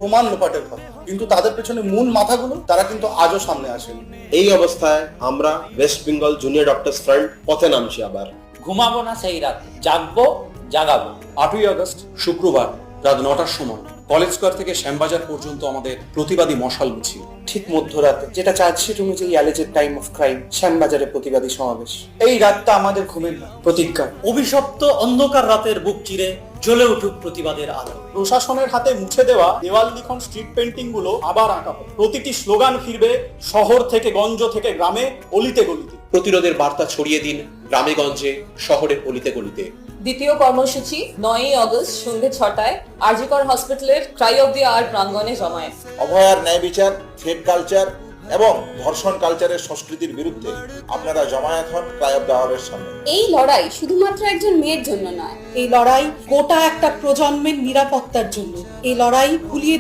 প্রমাণ লোপাটের কথা, কিন্তু তাদের পেছনে মূল মাথাগুলো তারা কিন্তু আজও সামনে আসেনি। এই অবস্থায় আমরা West Bengal junior doctors front পথে নামছি আবার। ঘুমাবো না সেই রাত, জাগবো, জাগাবো। 8ই আগস্ট শুক্রবার রাত 9টার সময় কলেজ স্কয়ার থেকে শ্যামবাজার পর্যন্ত আমাদের প্রতিবাদী মশাল মিছিল। ঠিক মধ্যরাতে, যেটা চার্জশিট অনুযায়ী অ্যালিজেড টাইম অফ ক্রাইম, শ্যামবাজারে প্রতিবাদী সমাবেশ। এই রাতটা আমাদের ঘুমের প্রতিজ্ঞা। অভিশপ্ত অন্ধকার রাতের বুক চিরে জ্বলে উঠুক প্রতিবাদের আলো। প্রশাসনের হাতে মুছে দেওয়া দেওয়াল লিখন স্ট্রিট পেন্টিং গুলো আবার আঁকা হবে। প্রতিটি স্লোগান ফিরবে শহর থেকে গঞ্জ থেকে গ্রামে, অলিতে গলিতে। প্রতিরোধের বার্তা ছড়িয়ে দিন গ্রামে গঞ্জে, শহরের অলিতে গলিতে। দ্বিতীয় কর্মসূচি 9ই আগস্ট সন্ধ্যে 6টায় আরজিকর হসপিটালের ক্রাই অফ দি আওয়ার প্রাঙ্গণে জমায়েত। অভয়ার ন্যায় বিচার, ফেড কালচার এবং ধর্ষণ কালচারের সংস্কৃতির বিরুদ্ধে আপনারা জমায়েত হন ক্রাই অফ দ্য আওয়ারের সামনে। এই লড়াই শুধুমাত্র একজন মেয়ের জন্য নয়, এই লড়াই গোটা একটা প্রজন্মের নিরাপত্তার জন্য। এই লড়াই ভুলিয়ে